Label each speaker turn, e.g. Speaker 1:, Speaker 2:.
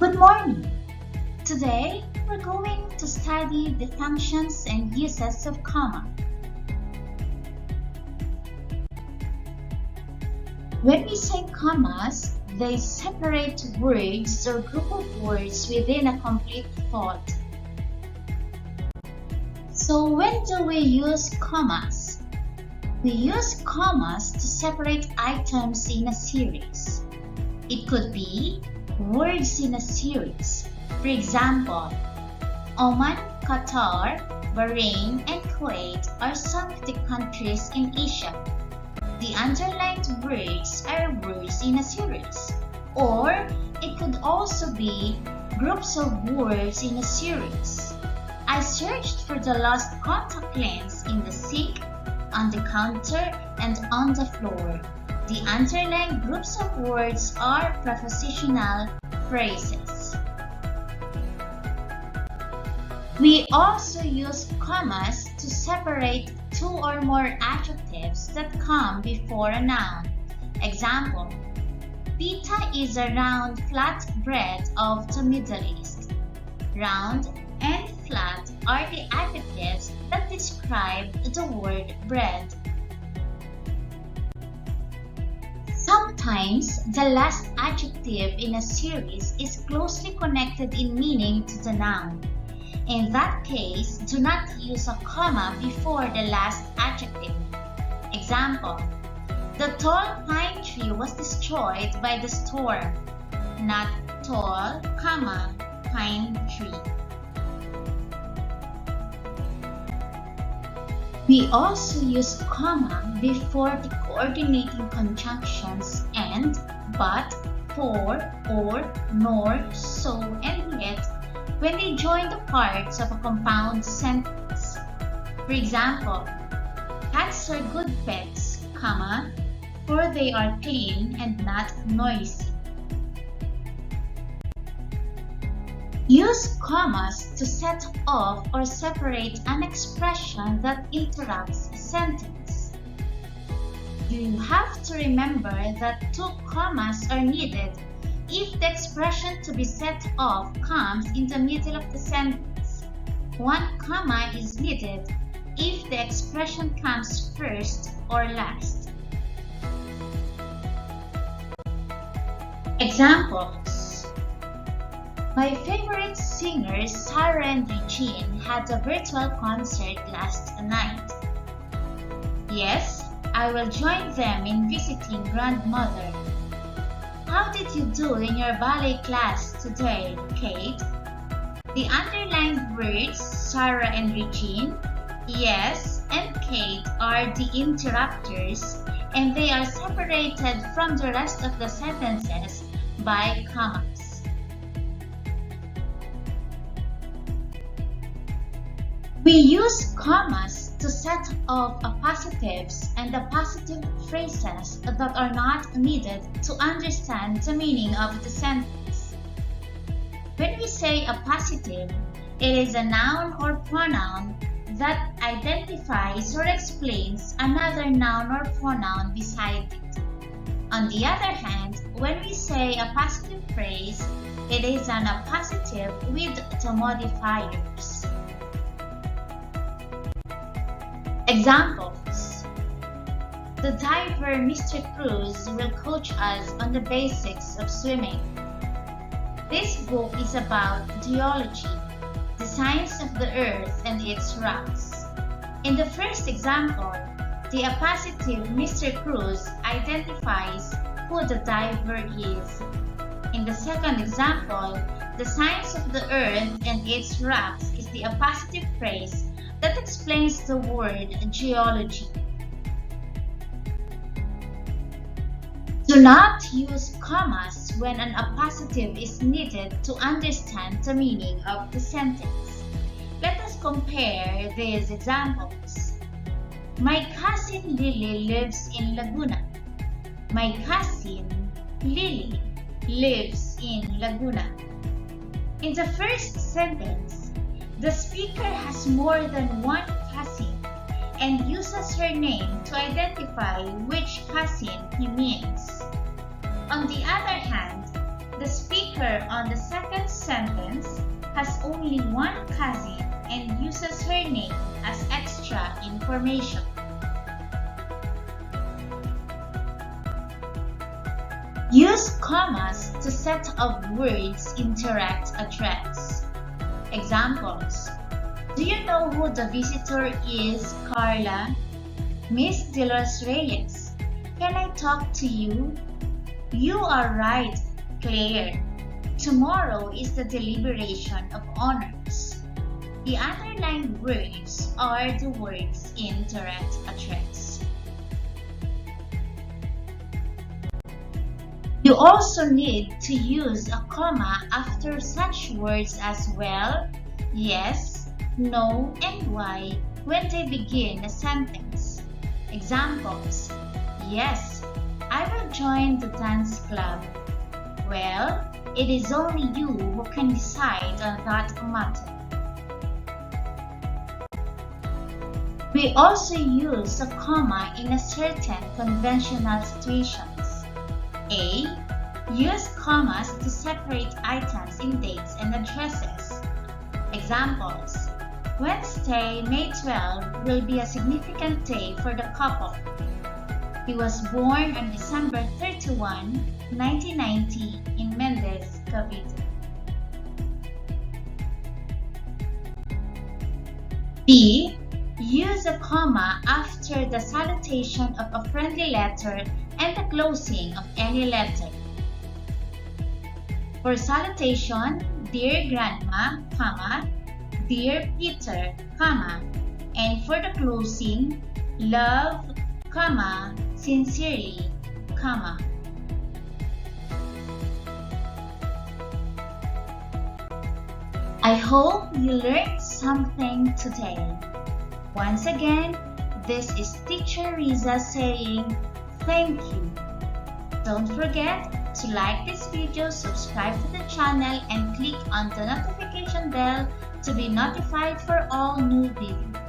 Speaker 1: Good morning! Today, we're going to study the functions and uses of comma. When we say commas, they separate words or group of words within a complete thought. So when do we use commas? We use commas to separate items in a series. It could be words in a series. For example, Oman, Qatar, Bahrain, and Kuwait are some of the countries in Asia. The underlined words are words in a series. Or it could also be groups of words in a series. I searched for the lost contact lens in the sink, on the counter, and on the floor. The underlined groups of words are prepositional phrases. We also use commas to separate two or more adjectives that come before a noun. Example, pita is a round, flat bread of the Middle East. Round and flat are the adjectives that describe the word bread. Sometimes, the last adjective in a series is closely connected in meaning to the noun. In that case, do not use a comma before the last adjective. Example, the tall pine tree was destroyed by the storm. Not tall, comma, pine tree. We also use comma before the coordinating conjunctions and, but, for, or, nor, so, and yet when they join the parts of a compound sentence. For example, cats are good pets, comma, for they are clean and not noisy. Use commas to set off or separate an expression that interrupts a sentence. You have to remember that two commas are needed if the expression to be set off comes in the middle of the sentence. One comma is needed if the expression comes first or last. Examples. My favorite singers, Sarah and Regine, had a virtual concert last night. Yes, I will join them in visiting grandmother. How did you do in your ballet class today, Kate? The underlined words Sarah and Regine, yes, and Kate are the interrupters, and they are separated from the rest of the sentences by commas. We use commas to set off appositives and appositive phrases that are not needed to understand the meaning of the sentence. When we say appositive, it is a noun or pronoun that identifies or explains another noun or pronoun beside it. On the other hand, when we say a positive phrase, it is an appositive with the modifiers. Examples. The diver Mr. Cruz will coach us on the basics of swimming. This book is about geology, the science of the earth and its rocks. In the first example, the appositive Mr. Cruz identifies who the diver is. In the second example, the science of the earth and its rocks is the appositive phrase that explains the word geology. Do not use commas when an appositive is needed to understand the meaning of the sentence. Let us compare these examples. My cousin Lily lives in Laguna. My cousin Lily lives in Laguna. In the first sentence, the speaker has more than one cousin and uses her name to identify which cousin he means. On the other hand, The speaker on the second sentence has only one cousin and uses her name as extra information. Use commas to set of words in direct address. Examples. Do you know who the visitor is, Carla? Miss Dolores Reyes. Can I talk to you? You are right, Claire. Tomorrow is the deliberation of honors. The underlined words are the words in direct address. You also need to use a comma after such words as well, yes, no, and why when they begin a sentence. Examples. Yes, I will join the dance club. Well, it is only you who can decide on that matter. We also use a comma in a certain conventional situations. A. Use commas to separate items in dates and addresses. Examples. Wednesday, May 12 will be a significant day for the couple. He was born on December 31, 1990 in Mendez, Cavite. B. Use a comma after the salutation of a friendly letter and the closing of any letter. For salutation, Dear Grandma, comma, Dear Peter, comma, and for the closing, Love, comma, sincerely, comma. I hope you learned something today. Once again, this is Teacher Riza saying thank you. Don't forget to like this video, subscribe to the channel, and click on the notification bell to be notified for all new videos.